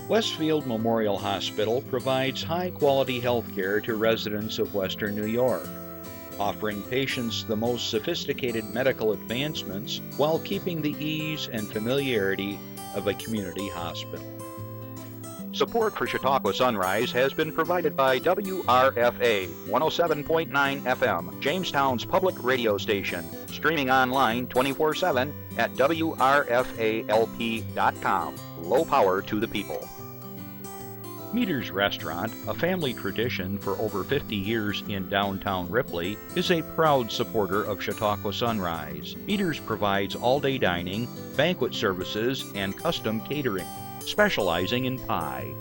Westfield Memorial Hospital provides high-quality health care to residents of Western New York, offering patients the most sophisticated medical advancements while keeping the ease and familiarity of a community hospital. Support for Chautauqua Sunrise has been provided by WRFA 107.9 FM, Jamestown's public radio station, streaming online 24/7 at WRFALP.com. Low power to the people. Meter's Restaurant, a family tradition for over 50 years in downtown Ripley, is a proud supporter of Chautauqua Sunrise. Meter's provides all-day dining, banquet services, and custom catering, specializing in pie.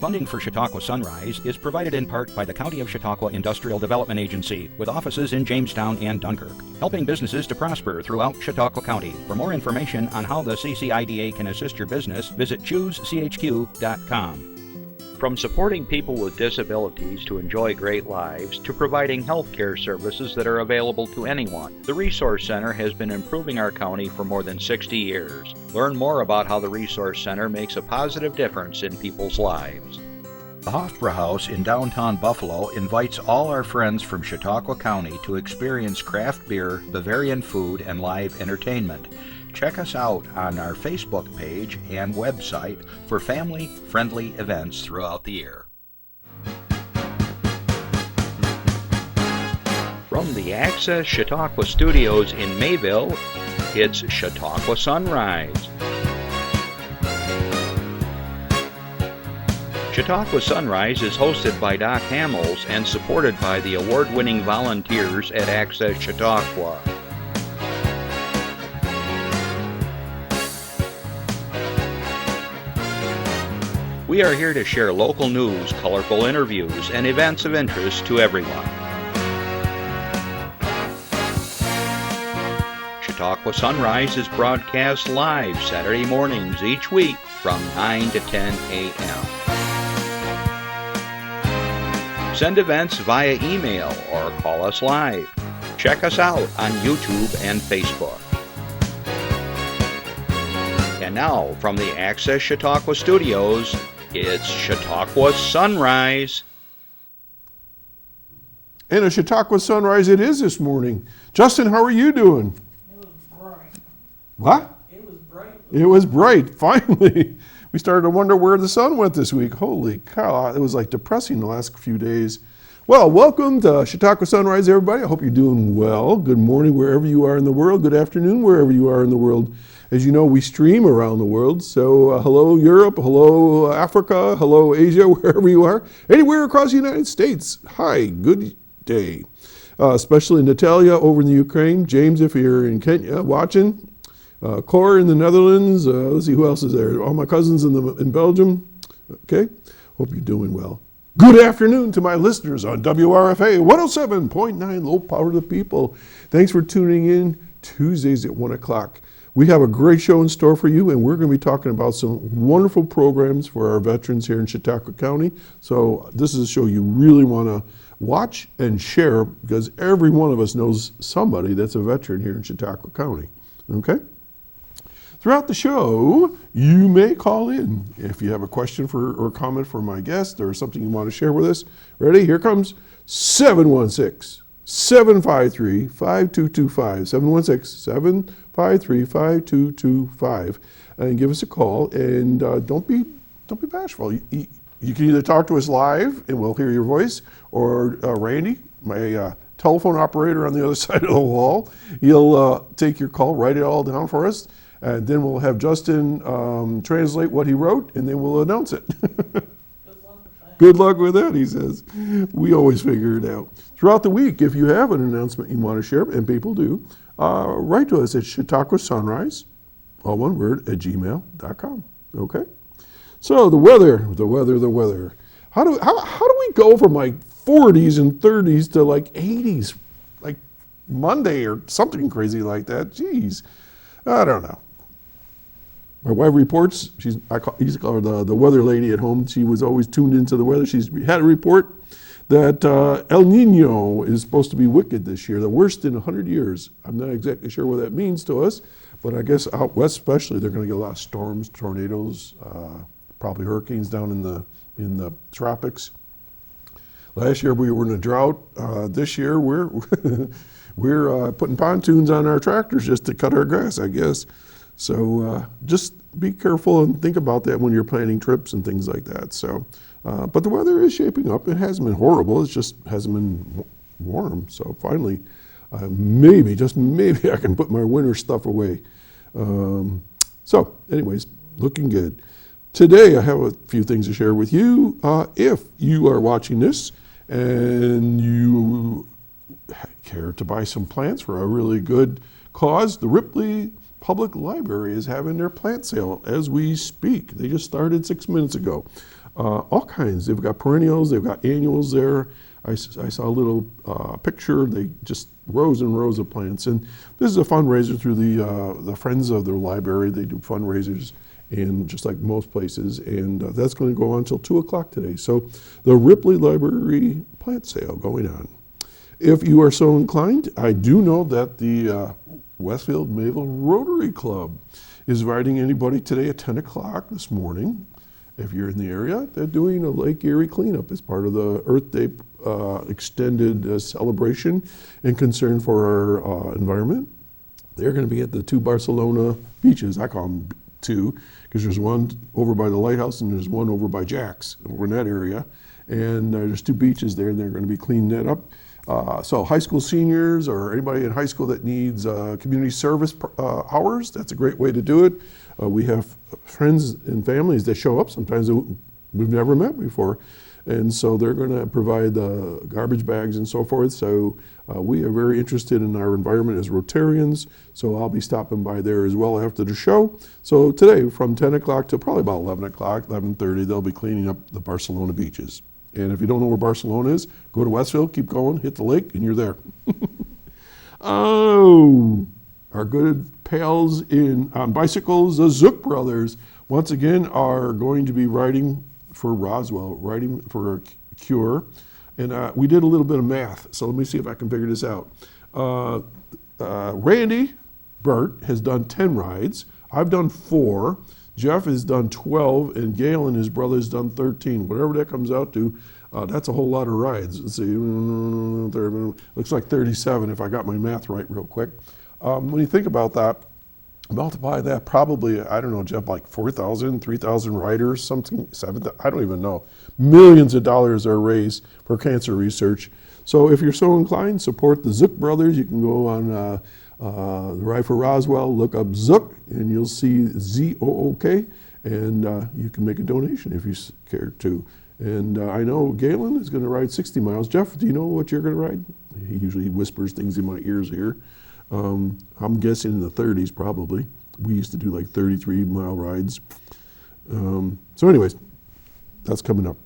Funding for Chautauqua Sunrise is provided in part by the County of Chautauqua Industrial Development Agency, with offices in Jamestown and Dunkirk, helping businesses to prosper throughout Chautauqua County. For more information on how the CCIDA can assist your business, visit choosechq.com. From supporting people with disabilities to enjoy great lives, to providing health care services that are available to anyone, the Resource Center has been improving our county for more than 60 years. Learn more about how the Resource Center makes a positive difference in people's lives. The Hofbrauhaus in downtown Buffalo invites all our friends from Chautauqua County to experience craft beer, Bavarian food, and live entertainment. Check us out on our Facebook page and website for family-friendly events throughout the year. From the Access Chautauqua Studios in Mayville, it's Chautauqua Sunrise. Chautauqua Sunrise is hosted by Doc Hamels and supported by the award-winning volunteers at Access Chautauqua. We are here to share local news, colorful interviews, and events of interest to everyone. Chautauqua Sunrise is broadcast live Saturday mornings each week from 9 to 10 a.m. Send events via email or call us live. Check us out on YouTube and Facebook. And now, from the Access Chautauqua Studios, it's Chautauqua Sunrise. And a Chautauqua Sunrise it is this morning. Justin, how are you doing? It was bright. What? It was bright. It was bright, finally. We started to wonder where the sun went this week. Holy cow, it was like depressing the last few days. Well, welcome to Chautauqua Sunrise, everybody. I hope you're doing well. Good morning wherever you are in the world. Good afternoon wherever you are in the world. As you know, we stream around the world, so hello Europe, hello Africa, hello Asia, wherever you are. Anywhere across the United States, hi, good day. Especially Natalia over in the Ukraine, James if you're in Kenya watching, Cor in the Netherlands, let's see who else is there, all my cousins in Belgium, okay, hope you're doing well. Good afternoon to my listeners on WRFA 107.9, low power to the people. Thanks for tuning in Tuesdays at 1 o'clock. We have a great show in store for you, and we're going to be talking about some wonderful programs for our veterans here in Chautauqua County. So this is a show you really want to watch and share because every one of us knows somebody that's a veteran here in Chautauqua County. Okay? Throughout the show, you may call in if you have a question or comment for my guest or something you want to share with us. Ready? Here comes 716-753-5225. 716-753-5225. And give us a call. And don't be bashful. You can either talk to us live and we'll hear your voice, or Randy, my telephone operator on the other side of the wall, he'll take your call, write it all down for us, and then we'll have Justin translate what he wrote, and then we'll announce it. Good luck with that, he says. We always figure it out. Throughout the week, if you have an announcement you want to share, and people do, write to us at Chautauqua Sunrise, all one word, at gmail.com. Okay? So the weather. How do we go from like 40s and 30s to like 80s, like Monday or something crazy like that? Jeez, I don't know. My wife reports, I used to call her the weather lady at home. She was always tuned into the weather. She's had a report that El Nino is supposed to be wicked this year, the worst in 100 years. I'm not exactly sure what that means to us, but I guess out west especially, they're going to get a lot of storms, tornadoes, probably hurricanes down in the tropics. Last year we were in a drought. This year we're we're putting pontoons on our tractors just to cut our grass, I guess. So just be careful and think about that when you're planning trips and things like that. So, but the weather is shaping up. It hasn't been horrible. It just hasn't been warm. So finally, maybe, just maybe, I can put my winter stuff away. So anyways, looking good. Today I have a few things to share with you. If you are watching this and you care to buy some plants for a really good cause, the Ripley Public Library is having their plant sale as we speak. They just started 6 minutes ago. All kinds. They've got perennials, they've got annuals there. I saw a little picture. They just rows and rows of plants. And this is a fundraiser through the Friends of the Library. They do fundraisers, and just like most places. And that's going to go on until 2 o'clock today. So the Ripley Library plant sale going on. If you are so inclined, I do know that the Westfield Mayville Rotary Club is inviting anybody today at 10 o'clock this morning. If you're in the area, they're doing a Lake Erie cleanup as part of the Earth Day extended celebration and concern for our environment. They're going to be at the 2 Barcelona beaches. I call them 2 because there's one over by the lighthouse and there's one over by Jack's, over in that area. And there's 2 beaches there, and they're going to be cleaning that up. So high school seniors or anybody in high school that needs community service hours, that's a great way to do it. We have friends and families that show up sometimes that we've never met before. And so they're going to provide the garbage bags and so forth. So we are very interested in our environment as Rotarians. So I'll be stopping by there as well after the show. So today from 10 o'clock to probably about 11 o'clock, 11:30, they'll be cleaning up the Barcelona beaches. And if you don't know where Barcelona is, go to Westfield, keep going, hit the lake, and you're there. Oh, our good pals on bicycles, the Zook brothers, once again are going to be riding for Roswell, riding for a cure. And we did a little bit of math, so let me see if I can figure this out. Randy Burt has done 10 rides. I've done 4. Jeff has done 12, and Gail and his brother has done 13. Whatever that comes out to, that's a whole lot of rides. Let's see, looks like 37 if I got my math right real quick. When you think about that, multiply that probably, I don't know, Jeff, like 4,000, 3,000 riders, something, 7,000, I don't even know. Millions of dollars are raised for cancer research. So if you're so inclined, support the Zook brothers. You can go on the Ride for Roswell, look up Zook, and you'll see Z-O-O-K, and you can make a donation if you care to. And I know Galen is going to ride 60 miles. Jeff, do you know what you're going to ride? He usually whispers things in my ears here. I'm guessing in the 30s probably. We used to do like 33-mile rides. So anyways, that's coming up.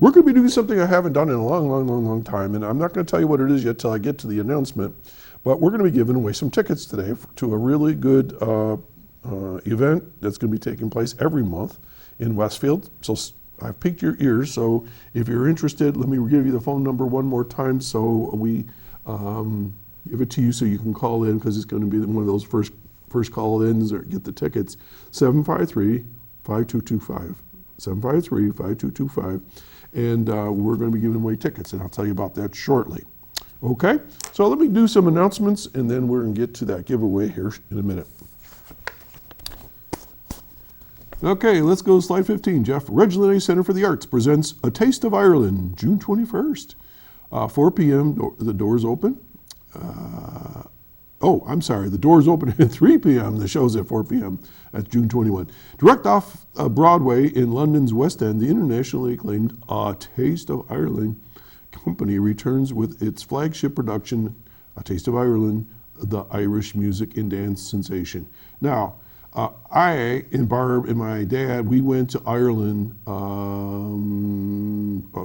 We're going to be doing something I haven't done in a long time, and I'm not going to tell you what it is yet till I get to the announcement, but we're going to be giving away some tickets today to a really good event that's going to be taking place every month in Westfield. So I've piqued your ears, so if you're interested, let me give you the phone number one more time so we give it to you so you can call in, because it's going to be one of those first call-ins or get the tickets. 753-5225. 753-5225. And we're going to be giving away tickets, and I'll tell you about that shortly. Okay, so let me do some announcements, and then we're going to get to that giveaway here in a minute. Okay, let's go to slide 15, Jeff. Reginald Center for the Arts presents A Taste of Ireland, June 21st. 4 p.m., the doors open. I'm sorry, the doors open at 3 p.m. The show's at 4 p.m. That's June 21. Direct off Broadway in London's West End, the internationally acclaimed A Taste of Ireland company returns with its flagship production, A Taste of Ireland, the Irish music and dance sensation. Now, I and Barb and my dad, we went to Ireland a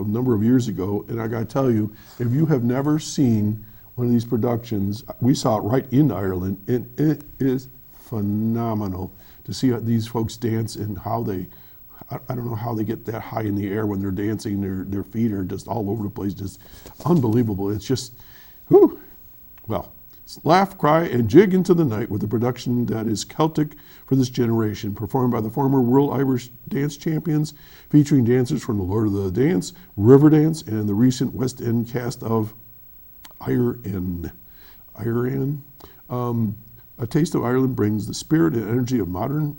number of years ago, and I got to tell you, if you have never seen one of these productions, we saw it right in Ireland, and it is phenomenal to see how these folks dance and how they, I don't know how they get that high in the air when they're dancing. Their feet are just all over the place, just unbelievable. It's just, whew. Well, Laugh, cry, and jig into the night with a production that is Celtic for this generation, performed by the former World Irish Dance Champions, featuring dancers from the Lord of the Dance, Riverdance, and the recent West End cast of Iron. A Taste of Ireland brings the spirit and energy of modern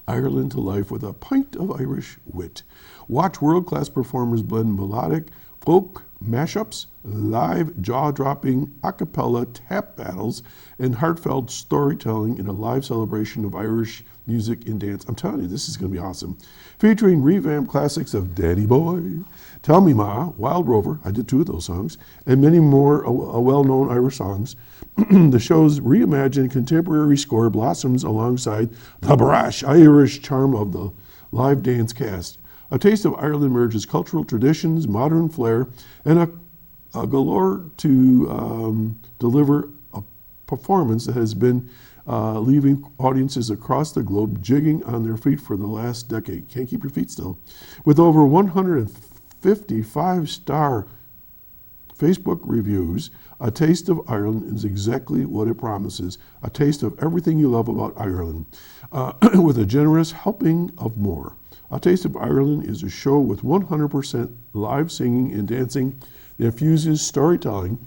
Ireland to life with a pint of Irish wit. Watch world-class performers blend melodic folk mashups, live jaw-dropping a cappella tap battles, and heartfelt storytelling in a live celebration of Irish music and dance. I'm telling you, this is going to be awesome. Featuring revamped classics of Danny Boy, Tell Me Ma, Wild Rover, I did 2 of those songs, and many more well-known Irish songs. The show's reimagined contemporary score blossoms alongside the brash Irish charm of the live dance cast. A Taste of Ireland merges cultural traditions, modern flair, and a galore to deliver a performance that has been leaving audiences across the globe jigging on their feet for the last decade. Can't keep your feet still. With over 150 5-star Facebook reviews, A Taste of Ireland is exactly what it promises, a taste of everything you love about Ireland, with a generous helping of more. A Taste of Ireland is a show with 100% live singing and dancing that fuses storytelling,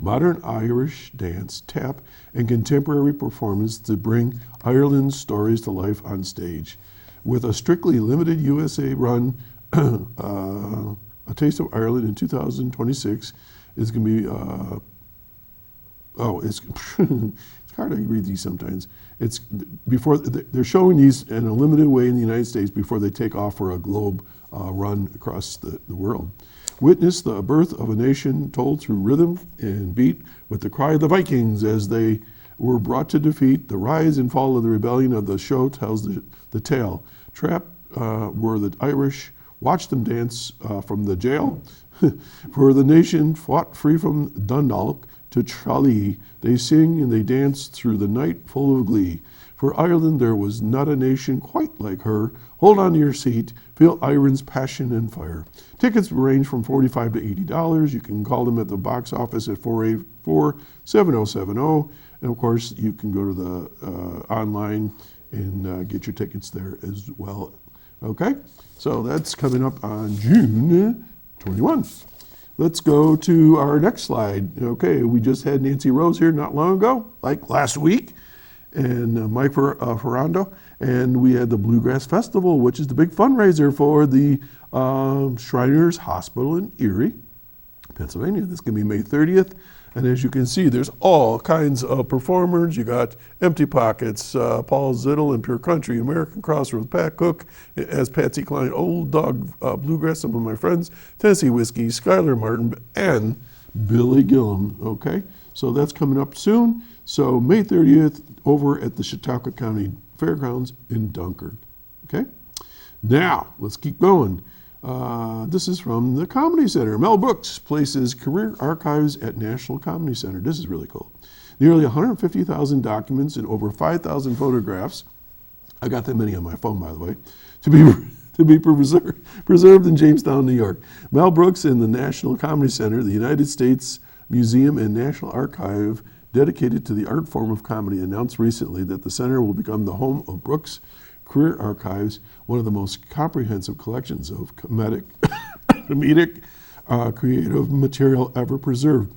modern Irish dance, tap, and contemporary performance to bring Ireland's stories to life on stage. With a strictly limited USA run, A Taste of Ireland in 2026 is going to be, it's hard to read these sometimes. It's before they're showing these in a limited way in the United States before they take off for a globe run across the world. Witness the birth of a nation told through rhythm and beat with the cry of the Vikings as they were brought to defeat. The rise and fall of the rebellion of the show tells the tale. Trapped were the Irish, watched them dance from the jail. For the nation fought free from Dundalk to Tralee, they sing and they dance through the night full of glee. For Ireland there was not a nation quite like her. Hold on to your seat, feel Ireland's passion and fire. Tickets range from $45 to $80. You can call them at the box office at 484-7070. And of course, you can go to the online and get your tickets there as well. Okay, so that's coming up on June 21. Let's go to our next slide. Okay, we just had Nancy Rose here not long ago, like last week, and Mike Ferrando, and we had the Bluegrass Festival, which is the big fundraiser for the Shriners Hospital in Erie, Pennsylvania. This is going to be May 30th. And as you can see, there's all kinds of performers. You got Empty Pockets, Paul Zittle and Pure Country, American Crossroads, Pat Cook as Patsy Cline, Old Dog Bluegrass, some of my friends, Tennessee Whiskey, Skylar Martin, and Billy Gillum. Okay, so that's coming up soon. So May 30th over at the Chautauqua County Fairgrounds in Dunkirk. Okay, now let's keep going. This is from the Comedy Center. Mel Brooks places career archives at National Comedy Center. This is really cool. Nearly 150,000 documents and over 5,000 photographs. I got that many on my phone, by the way, to be preserved in Jamestown, New York. Mel Brooks and the National Comedy Center, the United States Museum and National Archive dedicated to the art form of comedy, announced recently that the center will become the home of Brooks' Career Archives, one of the most comprehensive collections of comedic creative material ever preserved,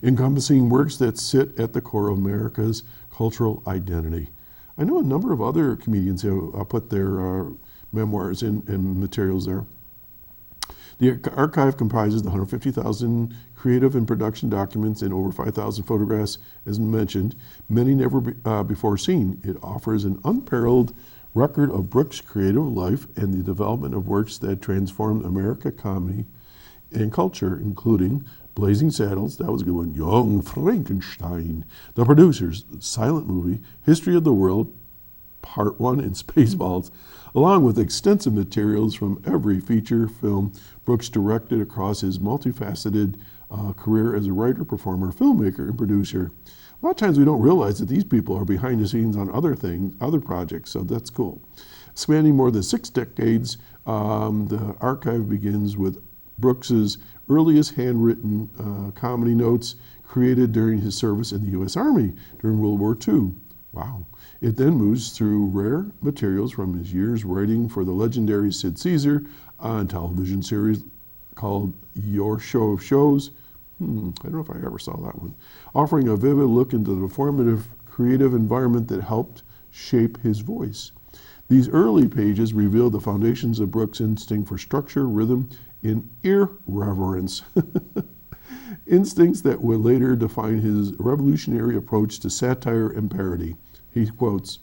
encompassing works that sit at the core of America's cultural identity. I know a number of other comedians have put their memoirs and materials there. The archive comprises the 150,000 creative and production documents and over 5,000 photographs, as mentioned, many never before seen. It offers an unparalleled record of Brooks' creative life and the development of works that transformed American comedy and culture, including Blazing Saddles, that was a good one, Young Frankenstein, The Producers, Silent Movie, History of the World, Part 1, and Spaceballs, along with extensive materials from every feature film Brooks directed across his multifaceted career as a writer, performer, filmmaker, and producer. A lot of times we don't realize that these people are behind the scenes on other things, other projects, so that's cool. Spanning more than 6 decades, the archive begins with Brooks's earliest handwritten comedy notes, created during his service in the U.S. Army during World War II. Wow. It then moves through rare materials from his years writing for the legendary Sid Caesar on television series called Your Show of Shows. I don't know if I ever saw that one. Offering a vivid look into the formative creative environment that helped shape his voice. These early pages reveal the foundations of Brooks' instinct for structure, rhythm, and irreverence. Instincts that would later define his revolutionary approach to satire and parody. He quotes,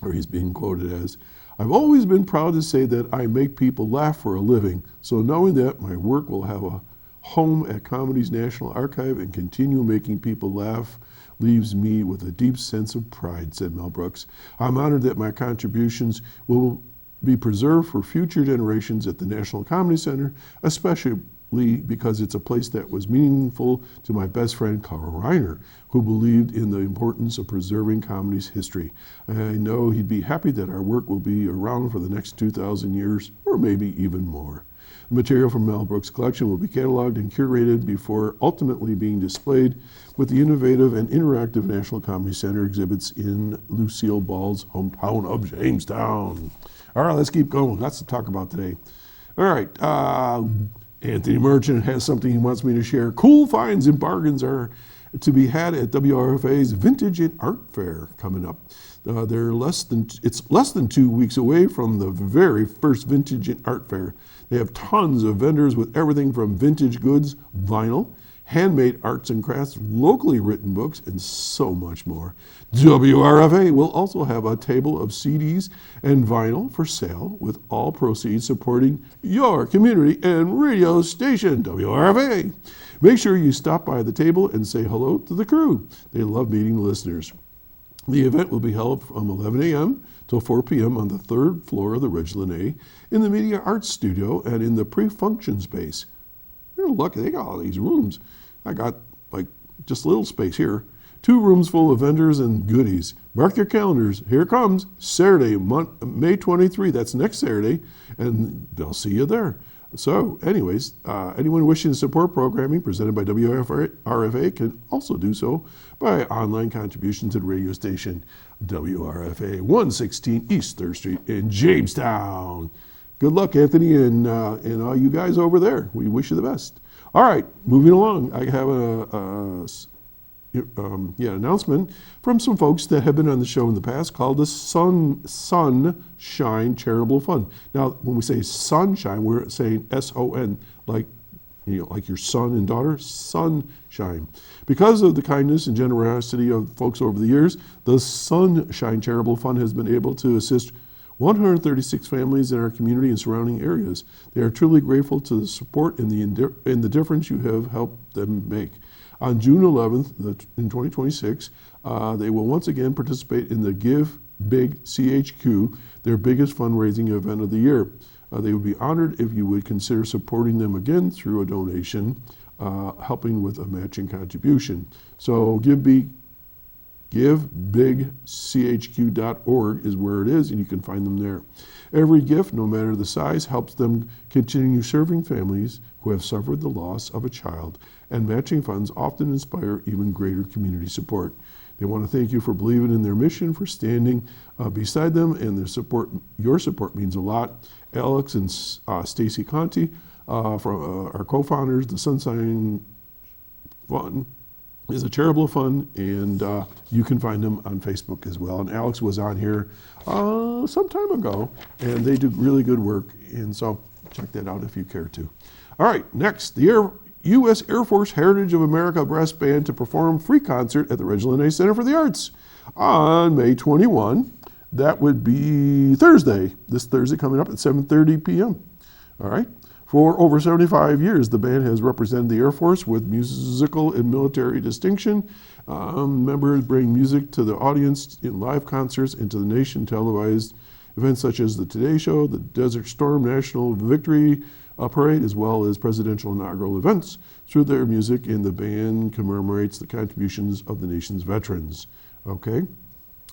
or he's being quoted as, "I've always been proud to say that I make people laugh for a living, so knowing that my work will have a home at Comedy's National Archive and continue making people laugh leaves me with a deep sense of pride," said Mel Brooks. "I'm honored that my contributions will be preserved for future generations at the National Comedy Center, especially because it's a place that was meaningful to my best friend Carl Reiner, who believed in the importance of preserving comedy's history. I know he'd be happy that our work will be around for the next 2,000 years, or maybe even more." The material from Mel Brooks' collection will be cataloged and curated before ultimately being displayed with the innovative and interactive National Comedy Center exhibits in Lucille Ball's hometown of Jamestown. All right, let's keep going. Lots to talk about today. All right, Anthony Merchant has something he wants me to share. Cool finds and bargains are to be had at WRFA's Vintage and Art Fair coming up. It's less than 2 weeks away from the very first Vintage and Art Fair. They have tons of vendors with everything from vintage goods, vinyl, handmade arts and crafts, locally written books, and so much more. WRFA will also have a table of CDs and vinyl for sale, with all proceeds supporting your community and radio station, WRFA. Make sure you stop by the table and say hello to the crew. They love meeting listeners. The event will be held from 11 a.m. till 4 p.m. on the third floor of the Ridgeland A in the Media Arts Studio and in the pre-function space. They're lucky, they got all these rooms. I got just a little space here. 2 rooms full of vendors and goodies. Mark your calendars. Here it comes. Saturday, May 23. That's next Saturday, and they'll see you there. So, anyways, anyone wishing to support programming presented by WRFA can also do so by online contribution to the radio station WRFA 116 East 3rd Street in Jamestown. Good luck, Anthony, and all you guys over there. We wish you the best. All right, moving along. I have announcement from some folks that have been on the show in the past called the Sunshine Charitable Fund. Now, when we say sunshine, we're saying S-O-N, like your son and daughter, sunshine. Because of the kindness and generosity of folks over the years, the Sunshine Charitable Fund has been able to assist 136 families in our community and surrounding areas. They are truly grateful to the support and the difference you have helped them make. On June 11th, in 2026, they will once again participate in the Give Big CHQ, their biggest fundraising event of the year. They would be honored if you would consider supporting them again through a donation, helping with a matching contribution. So GiveBigCHQ.org is where it is, and you can find them there. Every gift, no matter the size, helps them continue serving families who have suffered the loss of a child, and matching funds often inspire even greater community support. They want to thank you for believing in their mission, for standing beside them, and their support. Your support means a lot. Alex and Stacy Conti, from our co-founders, the Sunshine Fund is a charitable fund, and you can find them on Facebook as well. And Alex was on here some time ago, and they do really good work, and so check that out if you care to. All right, next, the U.S. Air Force Heritage of America Brass Band to perform free concert at the Ridgeland A Center for the Arts on May 21. That would be Thursday, this Thursday coming up at 7:30 p.m. All right. For over 75 years, the band has represented the Air Force with musical and military distinction. Members bring music to the audience in live concerts and to the nation televised events such as the Today Show, the Desert Storm National Victory Parade, as well as presidential inaugural events. Through their music, and the band commemorates the contributions of the nation's veterans. Okay,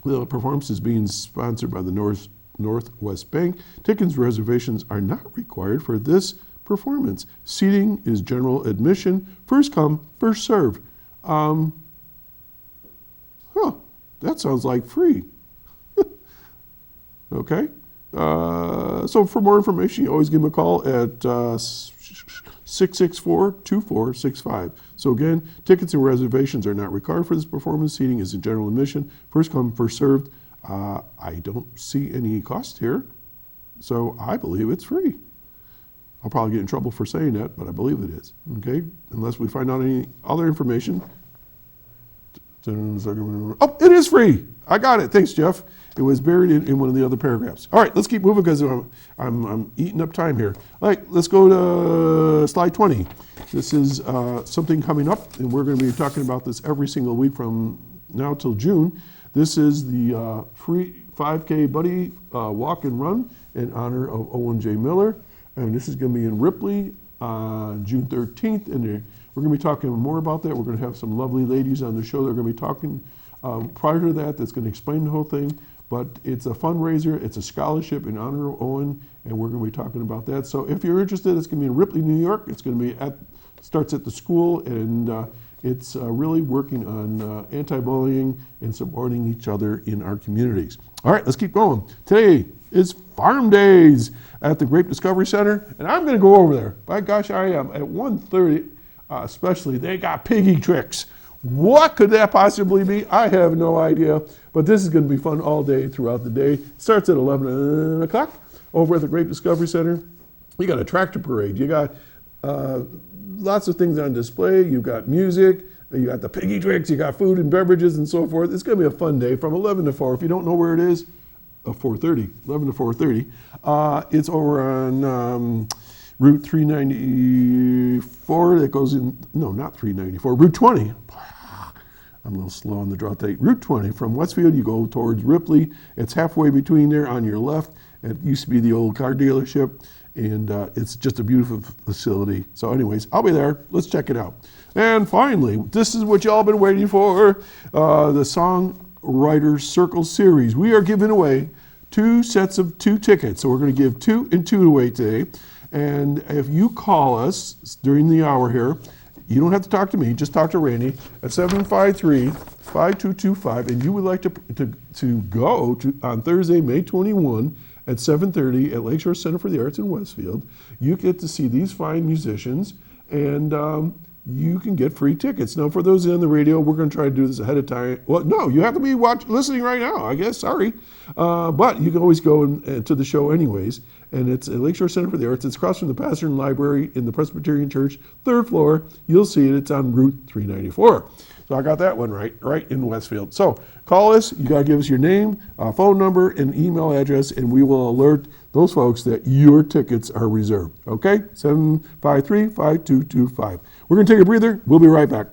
the performance is being sponsored by the Northwest Bank. Tickets reservations are not required for this performance. Seating is general admission, first come, first served. That sounds like free. Okay. So for more information, you always give them a call at 664-2465. So again, tickets and reservations are not required for this performance. Seating is in general admission. First come, first served. I don't see any cost here, so I believe it's free. I'll probably get in trouble for saying that, but I believe it is. Okay, unless we find out any other information. Oh, it is free. I got it. Thanks, Jeff. It was buried in one of the other paragraphs. All right, let's keep moving because I'm eating up time here. All right, let's go to slide 20. This is something coming up, and we're going to be talking about this every single week from now till June. This is the free 5K buddy walk and run in honor of Owen J. Miller. And this is going to be in Ripley on June 13th. And we're going to be talking more about that. We're going to have some lovely ladies on the show that are going to be talking prior to that that's going to explain the whole thing. But it's a fundraiser. It's a scholarship in honor of Owen. And we're going to be talking about that. So if you're interested, it's going to be in Ripley, New York. It's going to be starts at the school. And it's really working on anti-bullying and supporting each other in our communities. All right, let's keep going. Today is Farm Days at the Grape Discovery Center, and I'm going to go over there. By gosh, I am. At 1:30, especially, they got piggy tricks. What could that possibly be? I have no idea, but this is going to be fun all day throughout the day. It starts at 11 o'clock over at the Grape Discovery Center. You got a tractor parade. You got lots of things on display. You've got music. You got the piggy tricks. You got food and beverages and so forth. It's going to be a fun day from 11 to 4. If you don't know where it is, 4:30, 11 to 4:30. It's over on Route 394. That goes in, no, not 394, Route 20. I'm a little slow on the draw today. Route 20 from Westfield, you go towards Ripley. It's halfway between there on your left. It used to be the old car dealership, and it's just a beautiful facility. So anyways, I'll be there. Let's check it out. And finally, this is what y'all been waiting for, the Songwriters Circle Series. We are giving away 2 sets of 2 tickets. So we're going to give 2 and 2 away today. And if you call us during the hour here, you don't have to talk to me, just talk to Randy at 753-5225, and you would like to go to on Thursday, May 21 at 7:30 at Lakeshore Center for the Arts in Westfield. You get to see these fine musicians, and you can get free tickets. Now, for those on the radio, we're going to try to do this ahead of time. Well, no, you have to be listening right now, I guess. Sorry. But you can always go to the show anyways. And it's at Lakeshore Center for the Arts. It's across from the Pastor Library in the Presbyterian Church, 3rd floor. You'll see it. It's on Route 394. So I got that one right in Westfield. So call us. You got to give us your name, phone number, and email address, and we will alert those folks that your tickets are reserved. Okay? 753-5225. We're going to take a breather. We'll be right back.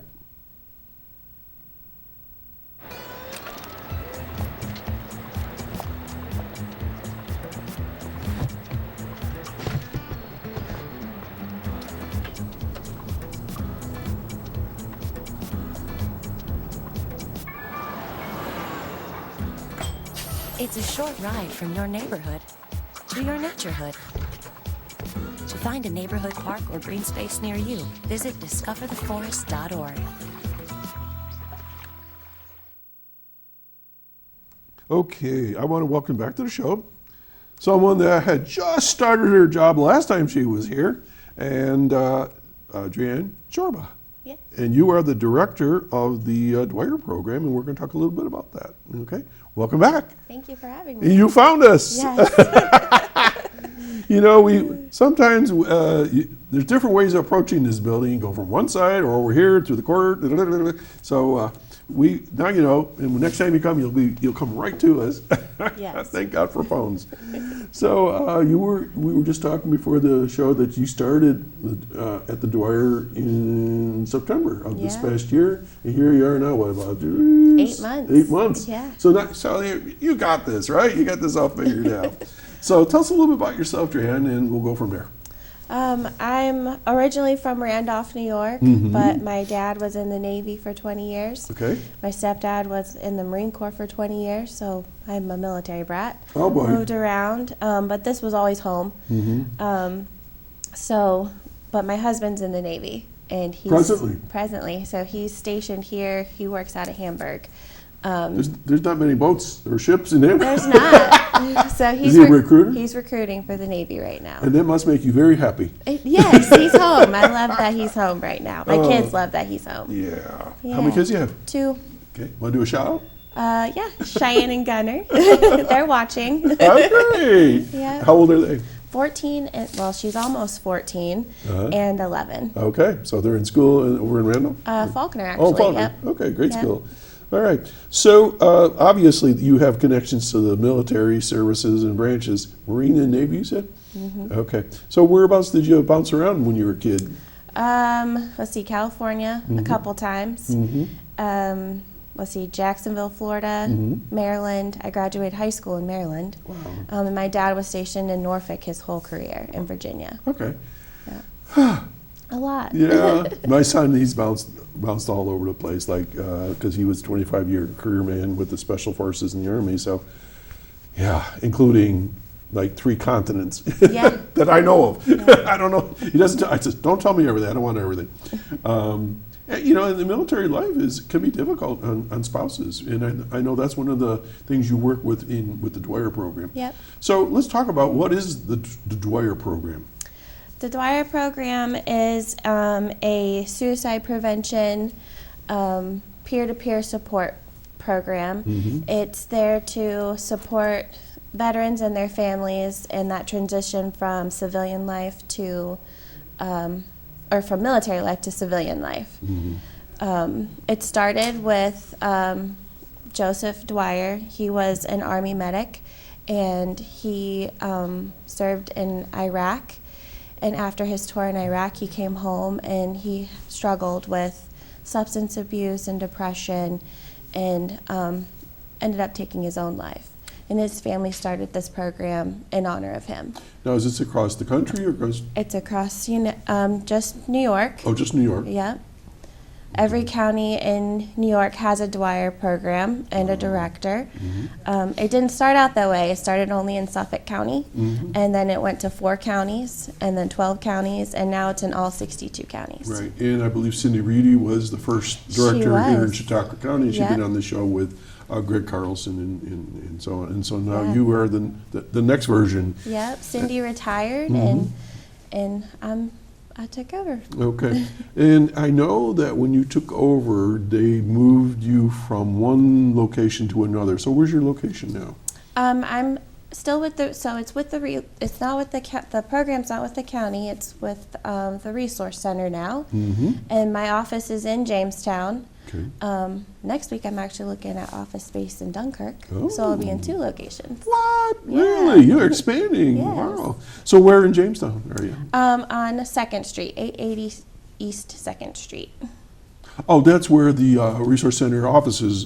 It's a short ride from your neighborhood to your naturehood. To find a neighborhood park or green space near you, visit discovertheforest.org. Okay, I want to welcome back to the show someone that had just started her job last time she was here, and DreAnn Csorba. Yeah. And you are the director of the Dwyer program, and we're going to talk a little bit about that. Okay, welcome back. Thank you for having me. You found us. Yes. You know, we sometimes there's different ways of approaching this building. You go from one side or over here through the court. So now you know, and next time you come, you'll come right to us. Yes. Thank God for phones. So we were just talking before the show that you started at the Dwyer in September of this past year, and here you are now. What about 8 months? 8 months. Yeah. So you got this, right? You got this all figured out. So tell us a little bit about yourself, DreAnn, and we'll go from there. I'm originally from Randolph, New York, but my dad was in the Navy for 20 years. Okay. My stepdad was in the Marine Corps for 20 years, so I'm a military brat. Oh, boy. Moved around, but this was always home. But my husband's in the Navy. and he's Presently? So he's stationed here. He works out of Hamburg. There's not many boats or ships in there. There's not. So he's Is he a recruiter? He's recruiting for the Navy right now. And that must make you very happy. Yes, he's home. I love that he's home right now. My kids love that he's home. Yeah. Yeah. How many kids do you have? 2. Okay. Want to do a shout out? Yeah, Cheyenne and Gunner. They're watching. Okay. Yeah. How old are they? 14, and, well, she's almost 14, and 11. Okay. So they're in school over in Randall? Faulkner, actually. Oh, Faulkner. Yep. Okay, great Yep. school. All right. So obviously you have connections to the military services and branches. Marine and Navy, you said? Mm-hmm. Okay. So whereabouts did you bounce around when you were a kid? Let's see, California a couple times. Let's see, Jacksonville, Florida, Maryland. I graduated high school in Maryland. Wow. And my dad was stationed in Norfolk his whole career in Virginia. Okay. Yeah. A lot. Yeah. My son, he's bounced all over the place, like, because he was 25-year career man with the Special Forces in the Army. So, yeah, including like 3 continents Yeah. that I know of. Yeah. I don't know. He doesn't. I said, don't tell me everything. I don't want everything. You know, and the military life can be difficult on spouses, and I know that's one of the things you work with with the Dwyer program. Yep. So let's talk about what is the Dwyer program. The Dwyer program is a suicide prevention peer-to-peer support program. It's there to support veterans and their families in that transition from civilian life to or from military life to civilian life. It started with Joseph Dwyer. He was an Army medic, and he served in Iraq. And after his tour in Iraq, he came home and he struggled with substance abuse and depression, and ended up taking his own life. And his family started this program in honor of him. Now, is this across the country or across? It's across just New York. Oh, just New York. Yep. Every county in New York has a Dwyer program and a director. It didn't start out that way. It started only in Suffolk County, and then it went to 4 counties, and then 12 counties, and now it's in all 62 counties. Right, and I believe Cindy Reedy was the first director here in Chautauqua County. She's been on the show with Greg Carlson and so on. And so now you are the next version. Yep, Cindy retired, and I took over. Okay. And I know that when you took over, they moved you from one location to another. So where's your location now? I'm still with it's with it's not with the program's not with the county. It's with the resource center now. And my office is in Jamestown. Okay. Next week, I'm actually looking at office space in Dunkirk, so I'll be in 2 locations. What? Yeah. Really? You're expanding? Yes. Wow. So where in Jamestown are you? On 2nd Street, 880 East 2nd Street. Oh, that's where the Resource Center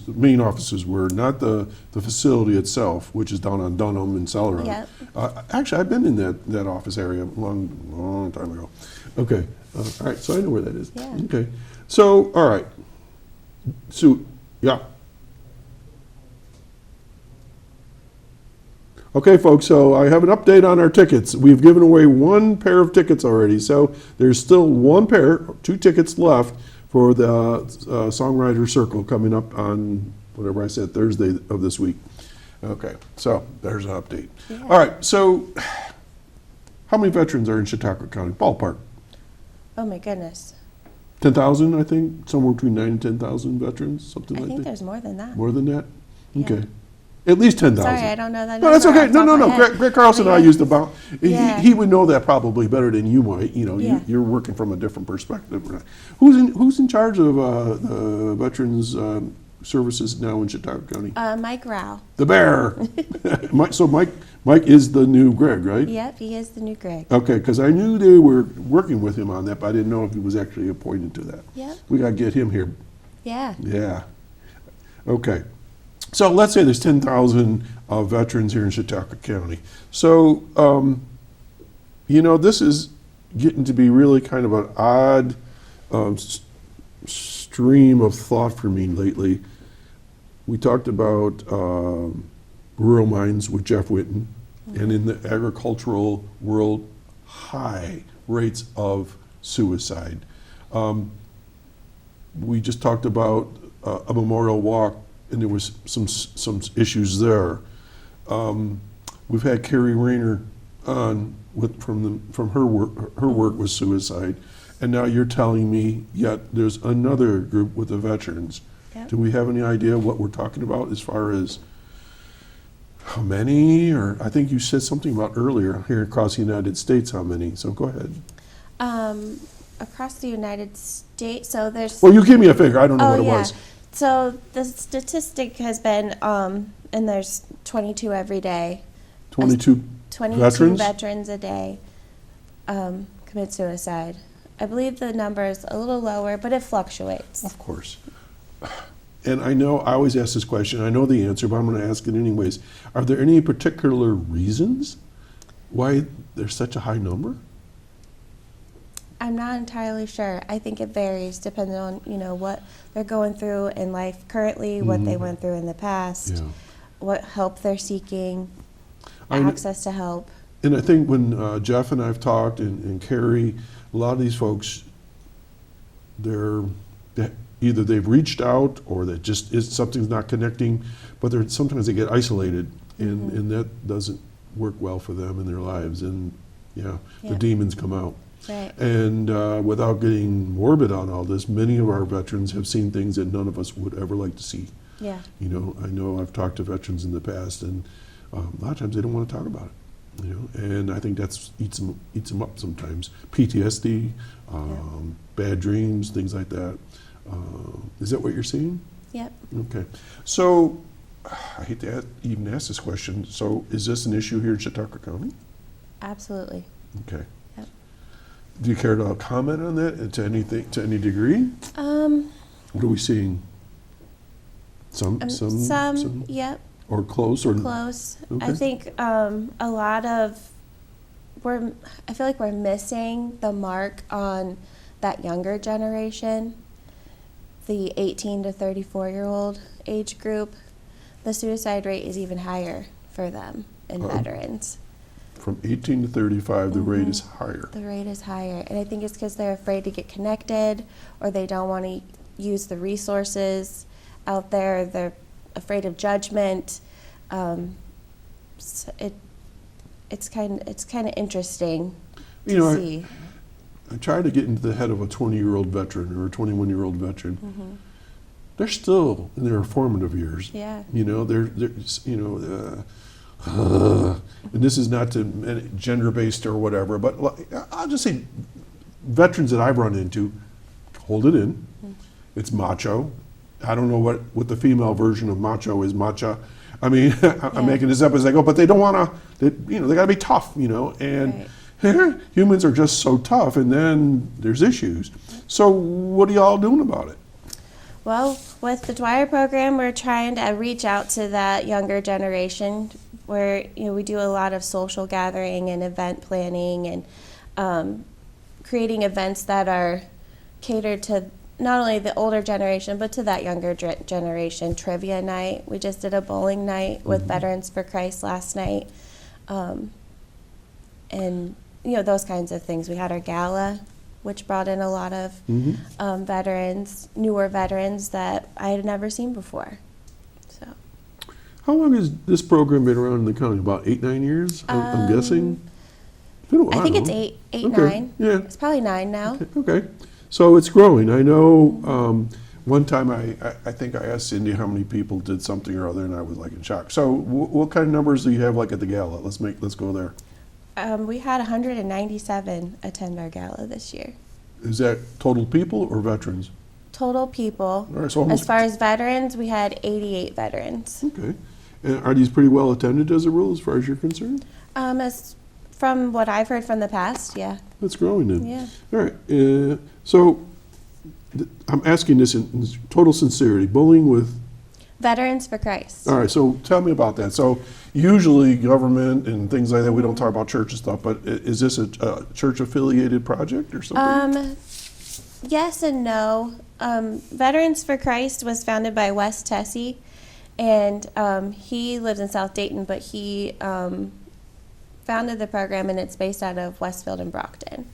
main offices were, not the facility itself, which is down on Dunham and Celeron. Yep. Actually, I've been in that office area a long time ago. Okay. All right, so I know where that is. Yeah. Okay. So, all right. So, yeah. Okay, folks, so I have an update on our tickets. We've given away 1 pair of tickets already, so there's still 2 tickets left for the Songwriter Circle coming up on, whatever I said, Thursday of this week. Okay, so there's an update. Yeah. All right, so how many veterans are in Chautauqua County? Ballpark. Oh my goodness. 10,000, I think, somewhere between 9,000 and 10,000 veterans, something I like think that. there's more than that. More than that? Yeah. Okay. At least 10,000. Sorry, I don't know that No, that's number okay. off the top of No. my head. Greg Carlson and I used about. Yeah. He would know that probably better than you might. You know, Yeah. you're working from a different perspective. Who's in charge of the Veterans Services now in Chautauqua County? Mike Rao. The bear. So Mike is the new Greg, right? Yep, he is the new Greg. Okay, because I knew they were working with him on that, but I didn't know if he was actually appointed to that. Yep. We got to get him here. Yeah. Yeah. Okay. So let's say there's 10,000 veterans here in Chautauqua County. So, this is getting to be really kind of an odd stream of thought for me lately. We talked about rural mines with Jeff Whitten, and in the agricultural world, high rates of suicide. We just talked about a memorial walk, and there was some issues there. We've had Carrie Rayner on from her work with suicide, and now you're telling me yet there's another group with the veterans. Yep. Do we have any idea what we're talking about as far as how many? Or I think you said something about earlier here across the United States. How many? So go ahead. Across the United States, so there's. Well, you gave me a figure. I don't know what it was. So the statistic has been, and there's 22 every day. 22 22 veterans a day commit suicide. I believe the number is a little lower, but it fluctuates. Of course. And I know, I always ask this question, I know the answer, but I'm going to ask it anyways. Are there any particular reasons why there's such a high number? I'm not entirely sure. I think it varies depending on, what they're going through in life currently, what they went through in the past, what help they're seeking, access to help. And I think when Jeff and I've talked, and Carrie, a lot of these folks, either they've reached out or that just something's not connecting, but sometimes they get isolated, and that doesn't work well for them in their lives, and the demons come out. Right. And without getting morbid on all this, many of our veterans have seen things that none of us would ever like to see. Yeah. I know I've talked to veterans in the past, and a lot of times they don't want to talk about it. And I think that eats them up sometimes. PTSD, bad dreams, things like that. Is that what you're seeing? Yep. Okay. So, I hate to even ask this question. So, is this an issue here in Chautauqua County? Absolutely. Okay. Yep. Do you care to comment on that to any degree? What are we seeing? Some. Yep. Or close or close. Okay. I think a lot of I feel like we're missing the mark on that younger generation, the 18 to 34-year-old age group. The suicide rate is even higher for them in veterans. From 18 to 35, the rate is higher. The rate is higher, and I think it's because they're afraid to get connected, or they don't want to use the resources out there. They're afraid of judgment. It's kind of interesting to see. I try to get into the head of a 20-year-old veteran or a 21-year-old veteran. They're still in their formative years. Yeah. And this is not to gender-based or whatever, but I'll just say veterans that I've run into hold it in. It's macho. I don't know what the female version of macho is. Macha. I mean, I'm making this up as I go, but they don't want to. They got to be tough, and humans are just so tough, and then there's issues. So what are y'all doing about it? Well, with the Dwyer program, we're trying to reach out to that younger generation, where we do a lot of social gathering and event planning, and creating events that are catered to not only the older generation, but to that younger generation. Trivia night. We just did a bowling night with Veterans for Christ last night. And, those kinds of things. We had our gala, which brought in a lot of veterans, newer veterans that I had never seen before. So. How long has this program been around in the county? About 8-9 years, I'm guessing? It's been a while. I think it's eight, Okay. 9. Yeah. It's probably 9 now. Okay. So it's growing. I know one time I think I asked Cindy how many people did something or other, and I was like in shock. So what kind of numbers do you have like at the gala? Let's go there. We had 197 attend our gala this year. Is that total people or veterans? Total people. All right, so almost. As far as veterans, we had 88 veterans. Okay. And are these pretty well attended as a rule as far as you're concerned? As from what I've heard from the past, yeah. That's growing then. Yeah. All right. So I'm asking this in total sincerity. Bowling with? Veterans for Christ. All right. So tell me about that. So usually government and things like that, we don't talk about church and stuff, but is this a church-affiliated project or something? Yes and no. Veterans for Christ was founded by Wes Tessie, and he lives in South Dayton, but he founded the program, and it's based out of Westfield and Brockton.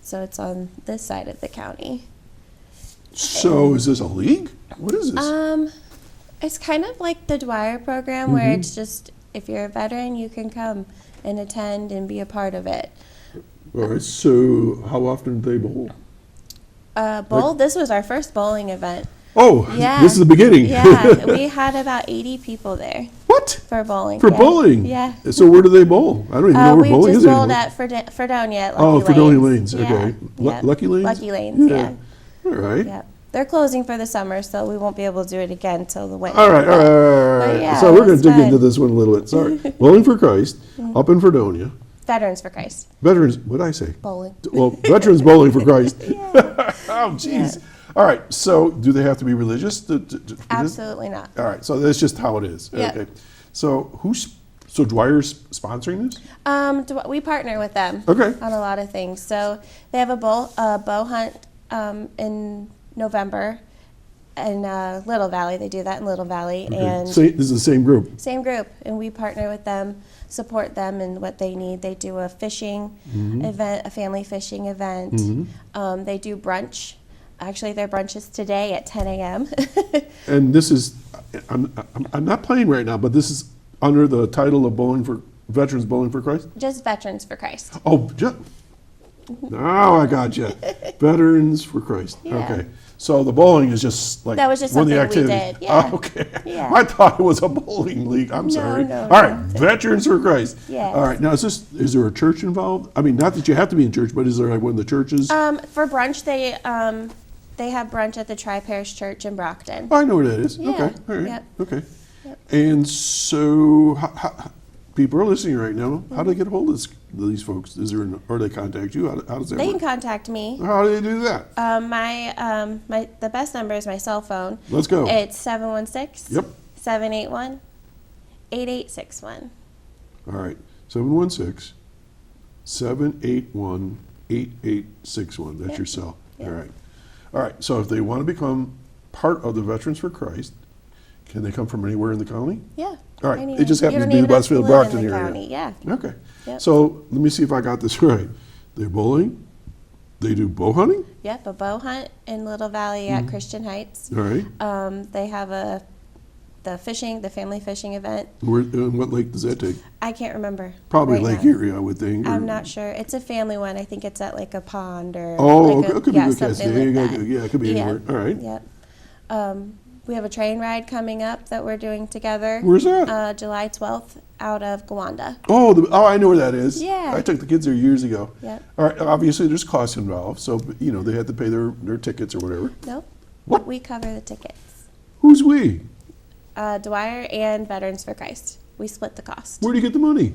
So it's on this side of the county. So is this a league? What is this? It's kind of like the Dwyer program where it's just, if you're a veteran, you can come and attend and be a part of it. All right, so how often do they bowl? This was our first bowling event. Oh, Yeah. this is the beginning. Yeah, we had about 80 people there What? for bowling. For yeah. bowling? Yeah. So where do they bowl? I don't even know where We bowling just is bowled anymore. at Fredonia at Oh, Lucky Fredonia Lanes. Lanes, okay. Yeah. Lucky Lanes? Lucky Lanes, yeah. All right. Yeah. They're closing for the summer, so we won't be able to do it again till the winter. All right, all right, all right. But yeah, So it we're going was to dig fun. into this one a little bit. Sorry. Bowling for Christ, up in Fredonia. Veterans for Christ. Veterans, what did I say? Bowling. Well, Veterans Bowling for Christ. Oh, jeez. All right, so do they have to be religious? For this? Absolutely not. All right, so that's just how it is. Yeah. Okay. So Dwyer's sponsoring this? We partner with them Okay. on a lot of things. So they have a bow hunt in November in Little Valley. They do that in Little Valley. Okay. And So this is the same group? same group, and we partner with them, support them in what they need. They do a fishing event, a family fishing event. They do brunch. Actually, their brunch is today at 10 a.m. And this is, I'm not playing right now, but this is under the title of Veterans Bowling for Christ? Just Veterans for Christ. Oh, now I got you. Veterans for Christ. Yeah. Okay. So the bowling is just like That was just one of the something we activities. did, yeah. Oh, okay. Yeah. I thought it was a bowling league. I'm sorry. no, All right, no. Veterans for Christ. Yes. All right. Now, is there a church involved? I mean, not that you have to be in church, but is there like one of the churches? For brunch, they have brunch at the Tri-Parish Church in Brockton. Oh, I know where that is. Yeah. Okay. All right. Yep. Okay. And so, people are listening right now. How do they get a hold of these folks? Or they contact you? How does that They can work? contact me. How do they do that? The best number is my cell phone. Let's go. It's 716 Yep. 781 8861. All right. 716 781 8861. That's Yep. your cell. Yep. All right. All right. So if they want to become part of the Veterans for Christ, can they come from anywhere in the county? Yeah. All right. Anywhere. It just You happens to don't be the even have to Westfield live Brockton in the area. county, yeah. Okay. Yep. So let me see if I got this right. They're bowling. They do bow hunting. Yep, a bow hunt in Little Valley at Christian Heights. All right. They have the family fishing event. What lake does that take? I can't remember. Probably right Lake now. Erie, I would think. I'm not sure. It's a family one. I think it's at like a pond or. Oh, like okay. It could be good something like that. Yeah, it could be anywhere. All right. Yep. We have a train ride coming up that we're doing together. Where's that? July 12th out of Gowanda. Oh, I know where that is. Yeah. I took the kids there years ago. Yep. All right. Obviously, there's costs involved, so they had to pay their tickets or whatever. Nope. What? We cover the tickets. Who's we? Dwyer and Veterans for Christ. We split the cost Where do you get the money?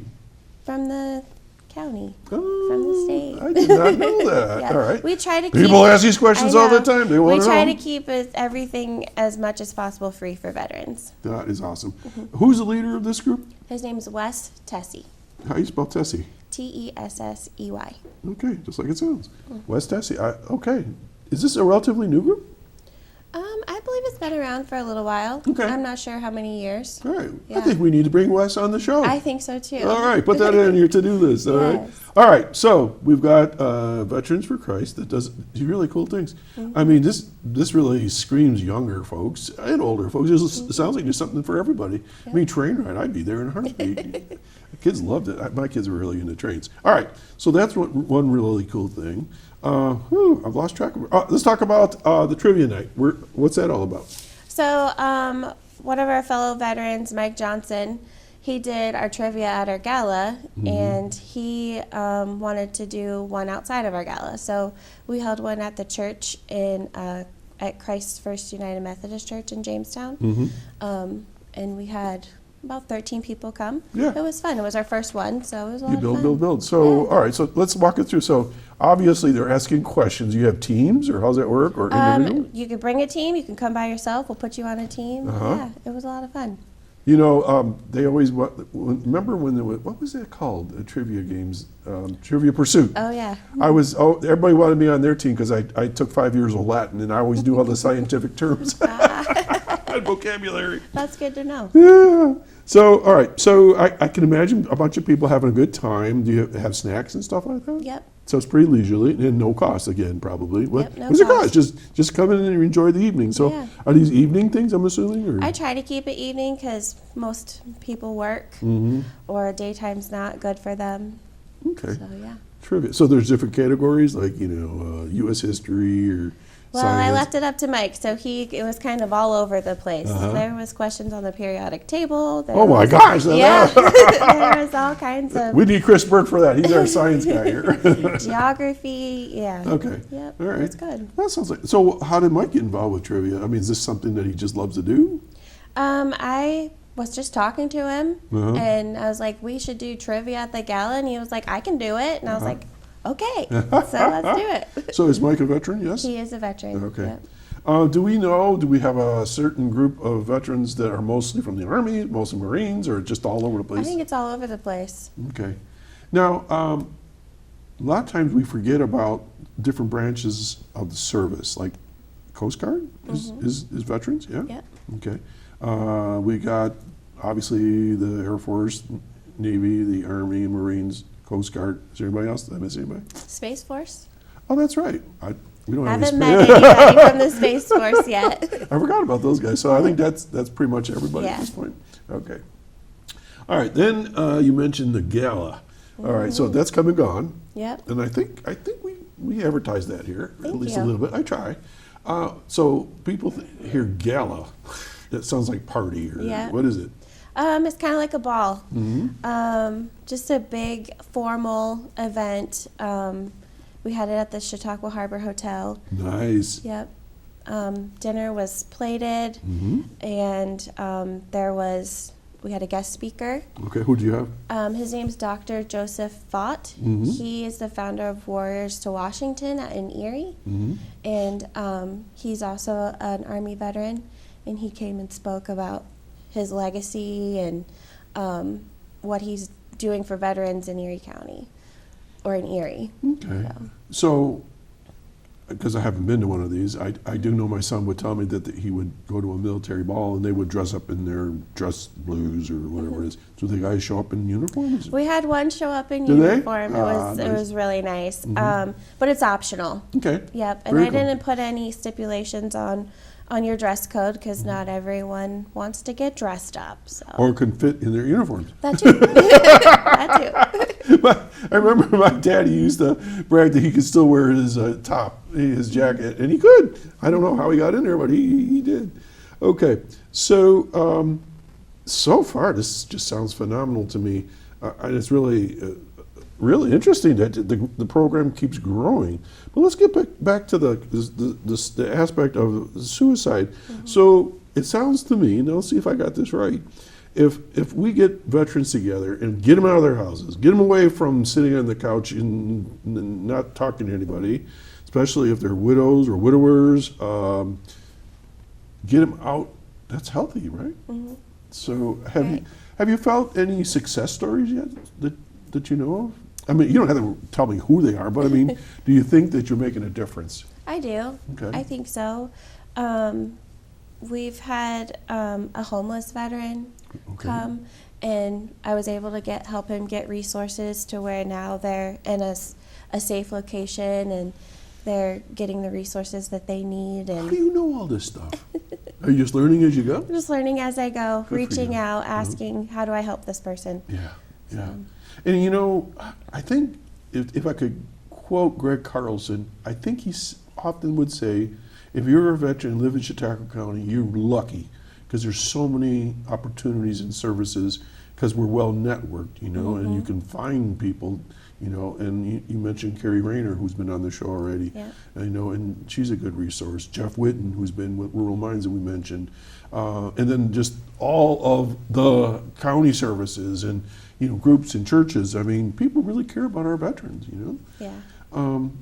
from the county, Oh, from the state. I did not know that. Yeah. All right. We try to People keep, ask these questions I all the know. time. They want We to know. try to keep everything as much as possible free for veterans. That is awesome. Who's the leader of this group? His name's Wes Tessie. How do you spell Tessie? Tessey. Okay, just like it sounds. West Tessie. Okay. Is this a relatively new group? I believe it's been around for a little while. Okay. I'm not sure how many years. All right. I Yeah. think we need to bring Wes on the show. I think so too. All right, put that in your to-do list. All right. Yes. All right. So we've got Veterans for Christ that does really cool things. I mean, this really screams younger folks and older folks. It sounds like there's something for everybody. I mean, train ride, I'd be there in a heartbeat. The kids loved it. My kids were really into trains. All right. So that's one really cool thing. I've lost track of it. Let's talk about the trivia night. What's that all about? So, one of our fellow veterans, Mike Johnson, he did our trivia at our gala, and he wanted to do one outside of our gala. So we held one at the church at Christ First United Methodist Church in Jamestown, and we had about 13 people come. Yeah. It was fun. It was our first one, so it was a lot You of fun. build. So, all right, so let's walk it through. So, obviously, they're asking questions. You have teams, or how's that work, or individual? You could bring a team. You can come by yourself. We'll put you on a team. Yeah, it was a lot of fun. They always, remember when there was, what was that called, trivia games, Trivia Pursuit? Oh, yeah. Everybody wanted me on their team because I took 5 years of Latin, and I always knew all the scientific terms and vocabulary. That's good to know. Yeah. So, all right. So I can imagine a bunch of people having a good time. Do you have snacks and stuff like that? Yep. So it's pretty leisurely and no cost again, probably. Yep, no What's it cost? cost. Just come in and enjoy the evening. So Yeah. are these evening things, I'm assuming? Or? I try to keep it evening because most people work, or daytime's not good for them. Okay. So yeah. Trivia. So there's different categories like, U.S. history or Well, I science. left it up to Mike, so it was kind of all over the place. There was questions on the periodic table. There Oh my was- gosh. Yeah, there was all kinds of We need Chris Burke for that. He's our science guy here. geography. Yeah. Okay. Yep. All right. That's good. That sounds like. So how did Mike get involved with trivia? I mean, is this something that he just loves to do? I was just talking to him, Uh-huh. and I was like, "We should do trivia at the gala," and he was like, "I can do it," and I was like, "Okay, so let's do it." So is Mike a veteran? Yes. He is a veteran. Okay. Yep. Do we have a certain group of veterans that are mostly from the Army, mostly Marines, or just all over the I place? think it's all over the place. Okay. Now, a lot of times we forget about different branches of the service, like Coast Guard is veterans, yeah? Yep. Okay. We got, obviously, the Air Force, Navy, the Army, Marines, Coast Guard. Is there anybody else? Did I miss anybody? Space Force. Oh, that's right. We don't have Haven't any met anybody from the Space Force yet. I forgot about those guys. So I think that's pretty much everybody at Yeah. this point. Okay. All right. Then you mentioned the gala. All right. So that's come and gone. Yep. And I think we advertise that here at Thank least you. a little bit. I try. So people hear gala. That sounds like party or Yeah. what is it? It's kind of like a ball. Just a big formal event. We had it at the Chautauqua Harbor Hotel. Nice. Yep. Dinner was plated, and we had a guest speaker. Okay. Who do you have? His name's Dr. Joseph Fott. He is the founder of Warriors to Washington in Erie, and he's also an Army veteran, and he came and spoke about his legacy and what he's doing for veterans in Erie County, or in Erie. Okay. So, because I haven't been to one of these, I do know my son would tell me that he would go to a military ball and they would dress up in their dress blues or whatever it is. So the guys show up in uniforms? We had one show up in Did they? uniform. Ah, It nice. was really nice, but it's optional. Okay. Yep, and Very I cool. didn't put any stipulations on your dress code because not everyone wants to get dressed up. So Or can fit in their uniforms. that too. That too. I remember my dad, he used to brag that he could still wear his top, his jacket, and he could. I don't know how he got in there, but he did. Okay, so so far this just sounds phenomenal to me. And it's really interesting that the program keeps growing. But let's get back to the aspect of suicide. So it sounds to me, and I'll see if I got this right, if we get veterans together and get them out of their houses, get them away from sitting on the couch and not talking to anybody, especially if they're widows or widowers, get them out, that's healthy, right? So have you felt any success stories yet that you know of? I mean, you don't have to tell me who they are, but I mean, do you think that you're making a difference? I do. Okay. I think so. We've had a homeless veteran come, and I was able to help him get resources to where now they're in a safe location and they're getting the resources that they need. How And do you know all this stuff? Are you just learning as you go? I'm just learning as I go, for reaching you. out, asking, how do I help this person? Yeah. And you know, I think if I could quote Greg Carlson, I think he often would say, if you're a veteran and live in Chautauqua County, you're lucky because there's so many opportunities and services because we're well networked, and you can find people, and you mentioned Carrie Rayner, who's been on the show already. Yeah. And she's a good resource. Jeff Whitten, who's been with Rural Minds that we mentioned. And then just all of the county services and, groups and churches. I mean, people really care about our veterans, Yeah.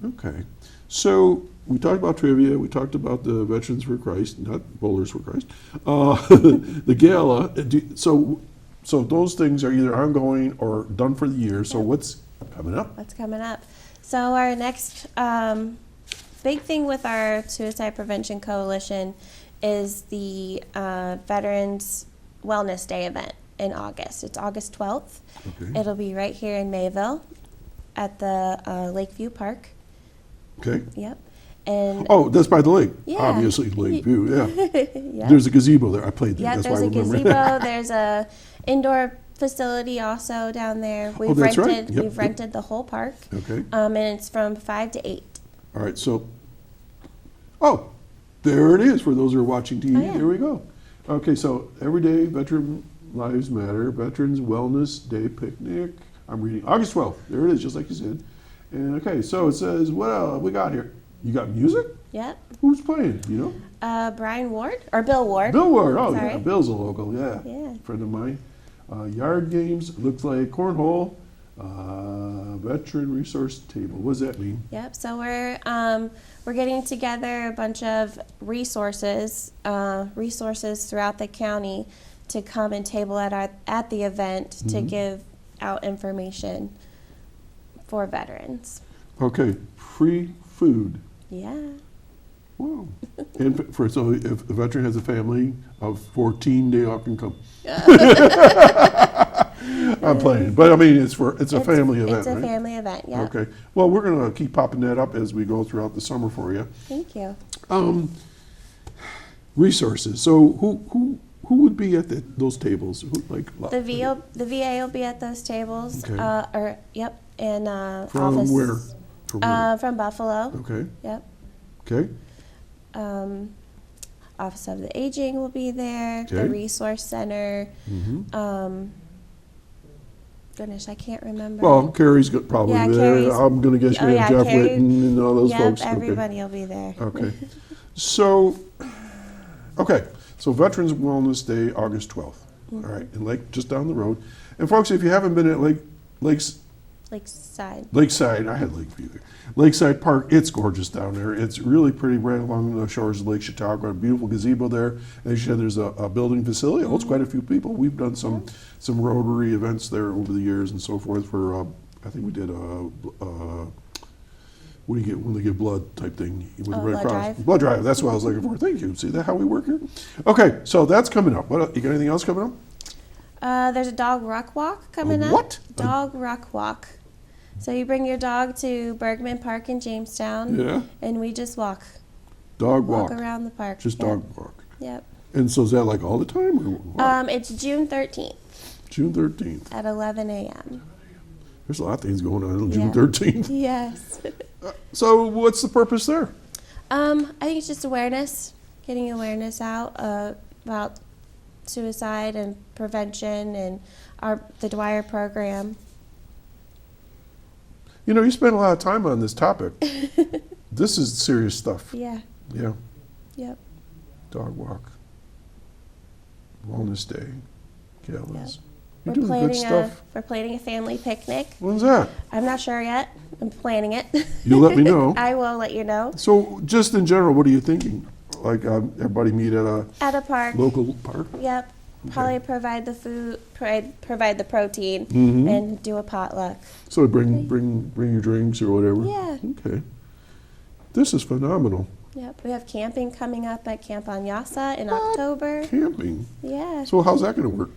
Okay. So we talked about trivia. We talked about the Veterans for Christ, not Bowlers for Christ. The gala. So those things are either ongoing or done for the year. So what's coming up? What's coming up? So our next big thing with our Suicide Prevention Coalition is the Veterans Wellness Day event in August. It's August 12th. Okay. It'll be right here in Mayville at the Lakeview Park. Okay. Yep. And Oh, that's by the lake. Yeah. Obviously, Lakeview, yeah. yep. There's a gazebo there. I played there. Yep, That's there's why I a remember. gazebo. There's a indoor facility also down there. We've that's right. rented Yep, we've yep. rented the whole park. Okay. And it's from 5 to 8. All right, so, oh, there it is for those who are watching TV. Oh, yeah. There we go. Okay, so every day, Veteran Lives Matter, Veterans Wellness Day Picnic. I'm reading August 12th. There it is, just like you said. And okay, so it says, what else we got here? You got music? Yep. Who's playing? You know? Brian Ward or Bill Ward. Bill Ward. Oh, Sorry. yeah. Bill's a local. Yeah. Yeah. Friend of mine. Yard games. Looks like cornhole. Veteran resource table. What does that mean? Yep. So we're getting together a bunch of resources throughout the county to come and table at the event to give out information for veterans. Okay. Free food. Yeah. Wow. And so if a veteran has a family of 14, they all can come. I'm playing, but I mean it's a family event, It's a right? family event. Yeah. Okay. Well, we're gonna keep popping that up as we go throughout the summer for you. Thank you. Resources. So who would be at those tables? Who, like The VA will be at those tables. Okay. And from office. where? From where? From Buffalo. Okay. Yep. Okay. Office of the Aging will be there. Okay. The Resource Center. Mm-hmm. Goodness, I can't remember. Well, Carrie's probably Yeah, there. Carrie's- I'm gonna guess you Oh, have yeah, Jeff Carrie- Witten and all those yep, folks. everybody will be there. Okay. So, okay. So Veterans Wellness Day, August 12th. All right, and just down the road. And folks, if you haven't been at Lakeside, I had Lakeview there. Lakeside Park, it's gorgeous down there. It's really pretty right along the shores of Lake Chautauqua. A beautiful gazebo there. As you said, there's a building facility. It holds quite a few people. We've done some Rotary events there over the years and so forth for, I think we did what do you get when they give blood type thing with the Red blood Cross? drive. Blood drive, that's what I was looking for. Thank you. See that how we work here? Okay, so that's coming up. What you got anything else coming up? There's a dog ruck walk coming up. What? Dog ruck walk. So you bring your dog to Bergman Park in Jamestown. Yeah. And we just walk Dog walk. around the park. Just Yep. dog walk. Yep. And so is that like all the time or what? It's June 13th June 13th. at 11 a.m. There's a lot of things going on June Yeah. 13th. Yes. So what's the purpose there? I think it's just awareness, getting awareness out about suicide and prevention and the Dwyer program. You know, you spend a lot of time on this topic. This is serious stuff. Yeah. Yeah. Yep. Dog walk. Wellness Day. Galas. Yep. You're doing good stuff. We're planning a family picnic. When's that? I'm not sure yet. I'm planning it. You'll let me know. I will let you know. So just in general, what are you thinking? Like everybody meet at a At a park. local park? Yep. Probably provide the food, provide the protein, Mm-hmm. and do a potluck. So bring your drinks or whatever? Yeah. Okay. This is phenomenal. Yep. We have camping coming up at Camp Anyasa in October. Camping. Yeah. So how's that going to work?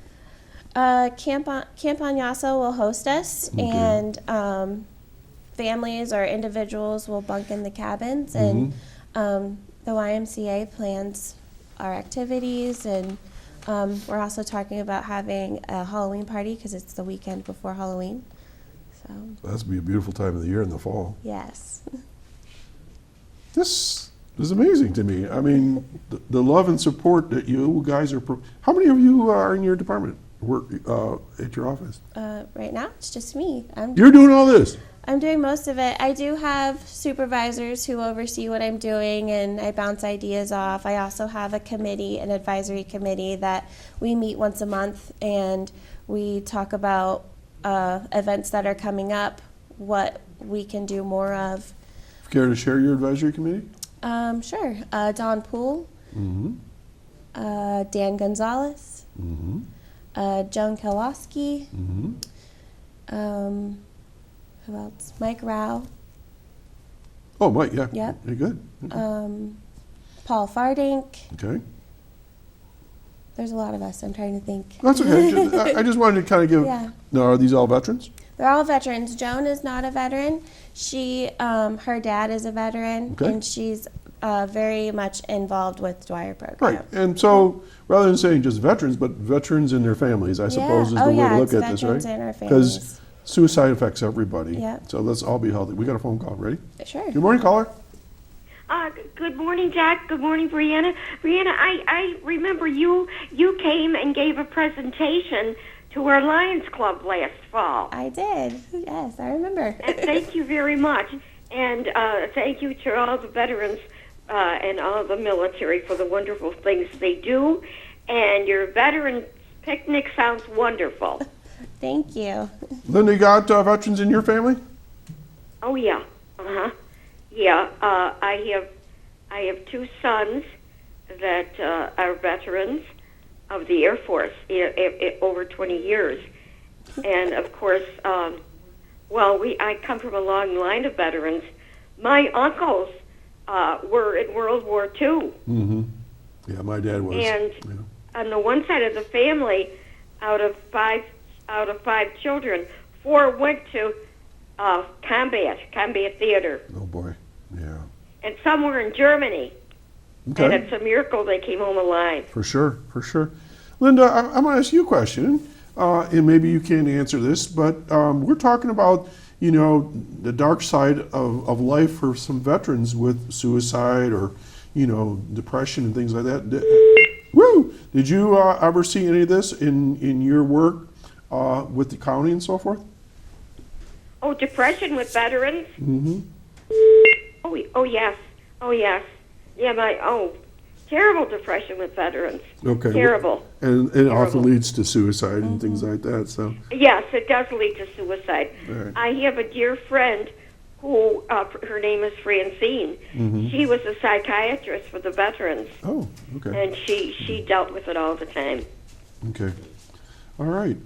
Camp Anyasa will host us, Okay. and families or individuals will bunk in the cabins, and the YMCA plans our activities, and we're also talking about having a Halloween party because it's the weekend before Halloween. So That's be a beautiful time of the year in the fall. yes. This is amazing to me. I mean, the love and support that you guys are. How many of you are in your department? Work at your office? Right now it's just me. You're doing all this. I'm doing most of it. I do have supervisors who oversee what I'm doing, and I bounce ideas off. I also have a committee, an advisory committee, that we meet once a month, and we talk about events that are coming up, what we can do more of. Care to share your advisory committee? Sure. Don Poole, Mm-hmm. Dan Gonzalez, Mm-hmm. Joan Kowalski, Mm-hmm. who else? Mike Rao, Oh, Mike, yeah. Yep. Very good. Paul Fardink. Okay. There's a lot of us. I'm trying to think. That's okay. I just wanted to kind of give. Yeah. Now, are these all veterans? They're all veterans. Joan is not a veteran. She, her dad is a veteran, Okay. and she's very much involved with Dwyer program. Right, and so rather than saying just veterans, but veterans and their families, I suppose is the way to look at this, right? Veterans and our Because families. suicide affects everybody. Yep. So let's all be healthy. We got a phone call. Ready? Sure. Good morning, caller. Good morning, Jack. Good morning, Brianna. Brianna, I remember you came and gave a presentation to our Lions Club last fall. I did. Yes, I remember. And thank you very much. And thank you to all the veterans and all the military for the wonderful things they do. And your veteran picnic sounds wonderful. Thank you. Linda, you got veterans in your family? Oh yeah, yeah. I have two sons that are veterans of the Air Force over 20 years, and of course, I come from a long line of veterans. My uncles were in World War II. Mm-hmm. Yeah, my dad was. And yeah. on the one side of the family, out of five children, 4 went to combat theater, Oh boy. Yeah. and some were in Germany. Okay. And it's a miracle they came home alive. For sure, for sure. Linda, I'm going to ask you a question, and maybe you can't answer this, but we're talking about, the dark side of life for some veterans with suicide or, depression and things like that. Did you ever see any of this in your work with the county and so forth? Oh, depression with veterans? Mm-hmm. Oh yes. Yeah, terrible depression with veterans. Okay. Terrible. And it often Terrible. leads to suicide and things like that, so. Yes, it does lead to suicide. All right. I have a dear friend who, her name is Francine. Mm-hmm. She was a psychiatrist for the veterans, Oh, okay. and she dealt with it all the time. Okay. All right.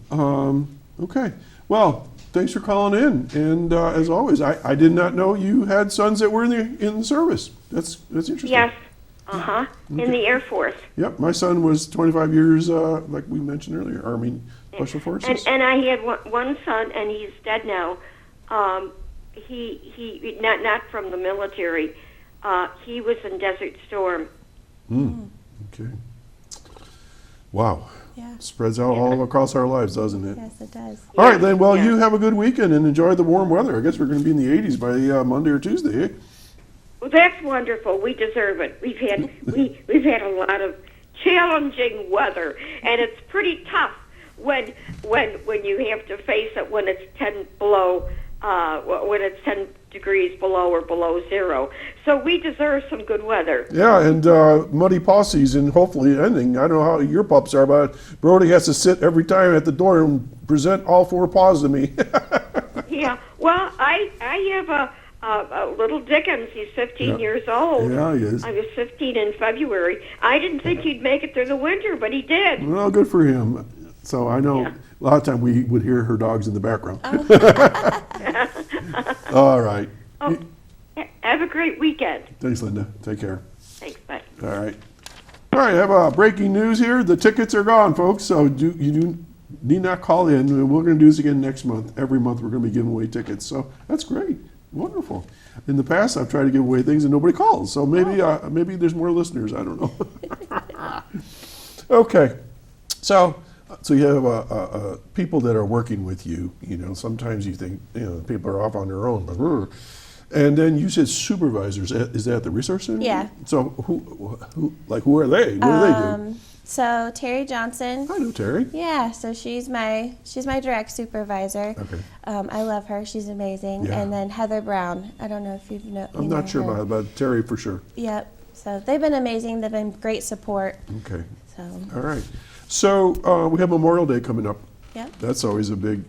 Okay. Well, thanks for calling in. And as always, I did not know you had sons that were in the service. That's interesting. Yes, in the Air Force. Yep. My son was 25 years, like we mentioned earlier, Army Special Forces. And I had one son, and he's dead now. He not from the military. He was in Desert Storm. Okay. Wow. Yeah. Spreads out all across our lives, doesn't it? Yes, it does. All right, then. Well, Yeah. you have a good weekend and enjoy the warm weather. I guess we're going to be in the 80s by Monday or Tuesday. Eh? Well, that's wonderful. We deserve it. We've had a lot of challenging weather, and it's pretty tough when you have to face it when it's 10 below, when it's 10 degrees below or below zero. So we deserve some good weather. Yeah, and muddy paw season hopefully ending. I don't know how your pups are, but Brody has to sit every time at the door and present all 4 paws to me. Yeah. Well, I have a little Dickens. He's 15 years old. Yeah, he is. I was 15 in February. I didn't think he'd make it through the winter, but he did. Well, good for him. So I know Yeah. a lot of time we would hear her dogs in the background. All right. Oh, have a great weekend. Thanks, Linda. Take care. Thanks. Bye. All right. All right, I have breaking news here. The tickets are gone, folks, so you need not call in. We're going to do this again next month. Every month we're going to be giving away tickets, so that's great. Wonderful. In the past, I've tried to give away things and nobody calls, so maybe there's more listeners. I don't know. Okay. So you have people that are working with you. Sometimes you think people are off on their own, and then you said supervisors. Is that the resource center? Yeah. So who are they? What do they do? So Terry Johnson. I know Terry. Yeah, so she's my direct supervisor. Okay. I love her. She's amazing. Yeah. And then Heather Brown. I don't know if you know. I'm not sure her. about Terry for sure. Yep. So they've been amazing. They've been great support. Okay. So. All right. So we have Memorial Day coming up. Yep. That's always a big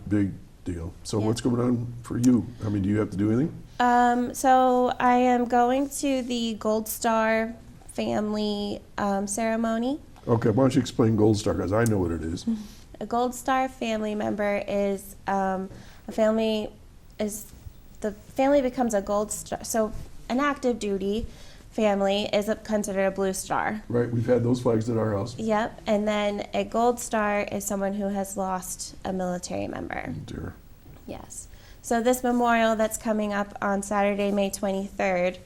deal. So Yeah. what's going on for you? I mean, do you have to do anything? So I am going to the Gold Star family ceremony. Okay, why don't you explain Gold Star, guys? I know what it is. A Gold Star family member is the family becomes a Gold Star. So an active duty family is considered a Blue Star. Right, we've had those flags at our house. Yep, and then a Gold Star is someone who has lost a military member. Dear. Yes. So this memorial that's coming up on Saturday, May 23rd,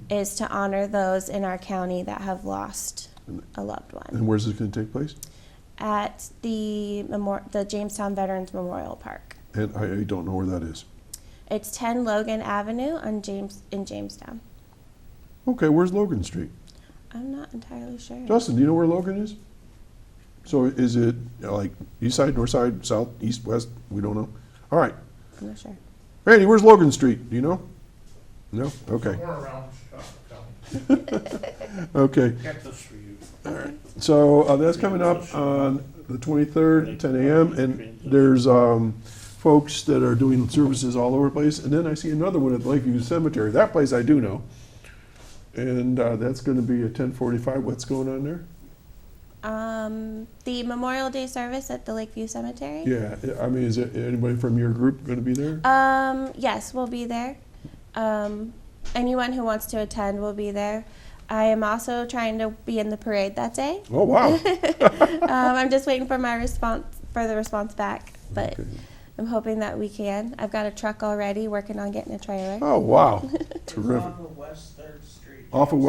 is to honor those in our county that have lost a loved one And where's this going to take place? at the Jamestown Veterans Memorial Park. And I don't know where that is. It's 10 Logan Avenue in Jamestown. Okay, where's Logan Street? I'm not entirely sure. Justin, do you know where Logan is? So is it like east side, north side, south, east, west? We don't know. All right. I'm not sure. Randy, where's Logan Street? Do you know? No? Okay. We're around Chautauqua County. Okay. Get this for you. All right. So that's coming up on the 23rd, 10 a.m. And there's folks that are doing services all over the place. And then I see another one at Lakeview Cemetery. That place I do know. And that's going to be at 10:45. What's going on there? The Memorial Day service at the Lakeview Cemetery. Yeah, I mean, is it anybody from your group going to be there? Yes, we'll be there. Anyone who wants to attend will be there. I am also trying to be in the parade that day. Oh, wow. I'm just waiting for my the response back, but Okay. I'm hoping that we can. I've got a truck already, working on getting a trailer. Oh, wow. It's Terrific. off of West 3rd Street. Off of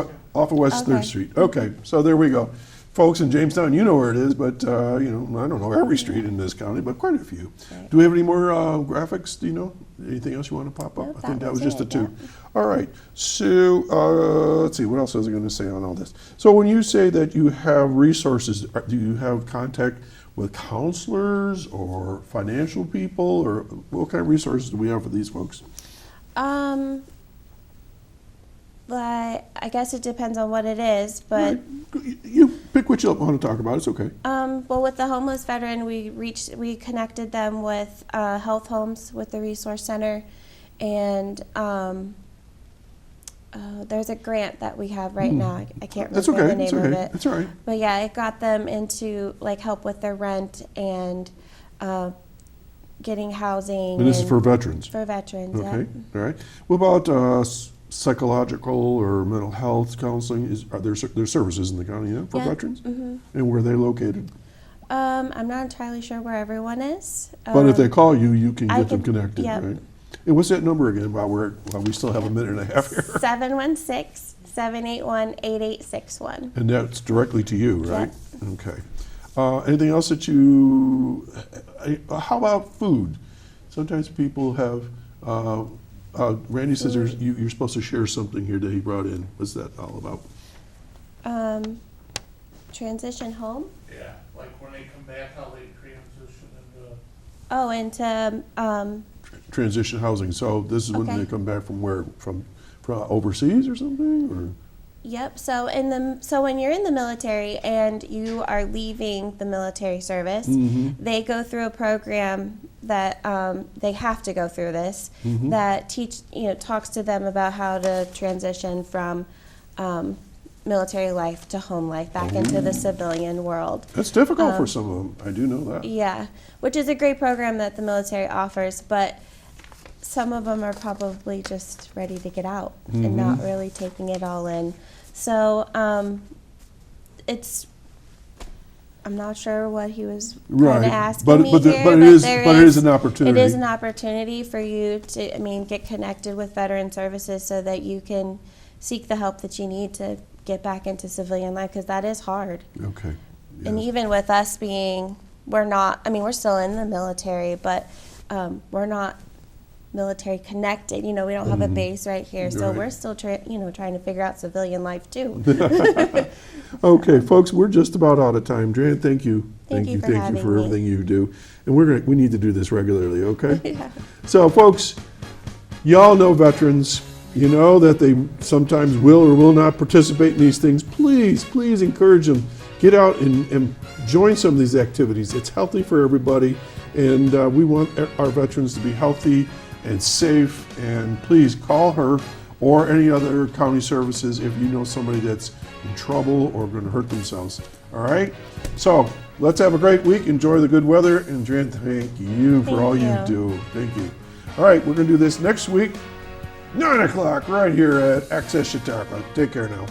West Okay. 3rd Street. Okay, so there we go. Folks in Jamestown, you know where it is, but, I don't know every street in this county, but quite a few. Right. Do we have any more graphics, do you know? Anything else you want to pop up? Nope, I think that that was was just the it, two. yeah. All right, so let's see, what else was I going to say on all this? So when you say that you have resources, do you have contact with counselors or financial people, or what kind of resources do we have for these folks? But I guess it depends on what it is, but You pick what you want to talk about, it's okay. well, with the homeless veteran, we connected them with health homes with the resource center, and there's a grant that we have right now. I can't That's remember okay, the that's name of okay, it. that's all right. But yeah, it got them into like help with their rent and getting housing. And this is for veterans? For veterans, Okay, yeah. all right. What about psychological or mental health counseling? Are there services in the county, yeah, for Yeah, veterans? mhm. And where are they located? I'm not entirely sure where everyone is. But if they call you, you can I get them can- connected, yep. right? And what's that number again, while we still have a minute and a half here? 716-781-8861. And that's directly to you, right? Okay. Anything else that you, how about food? Sometimes people have, Randy says you're supposed to share something here that he brought in. What's that all about? Transition home? Yeah, like when they come back, how they transition into. Oh, into Transition housing. So this is when Okay. they come back from where? From overseas or something? Or? Yep. So when you're in the military and you are leaving the military service, they go through a program that they have to go through this that talks to them about how to transition from military life to home life back into the civilian world. That's difficult for some of them. I do know that. Yeah, which is a great program that the military offers, but some of them are probably just ready to get out and not really taking it all in. So I'm not sure what he was Right. kind of asking But- me but the- here, but it is- there but it is an opportunity. It is an opportunity for you to, get connected with veteran services so that you can seek the help that you need to get back into civilian life, because that is hard. Okay. And Yes. even with us we're still in the military, but we're not military connected. We don't have a base right here, so Right. we're still trying to figure out civilian life too. Okay, folks, we're just about out of time. DreAnn, thank you. Thank you for Thank you having for me. everything you do. And we need to do this regularly, okay? Yeah. So, folks, y'all know veterans. You know that they sometimes will or will not participate in these things. Please, please encourage them. Get out and join some of these activities. It's healthy for everybody, and we want our veterans to be healthy and safe. And please call her or any other county services if you know somebody that's in trouble or going to hurt themselves. All right? So let's have a great week. Enjoy the good weather. And DreAnn, thank you for Thank all you you. do. Thank you. All right, we're going to do this next week, 9 o'clock, right here at Access Chautauqua. Take care now.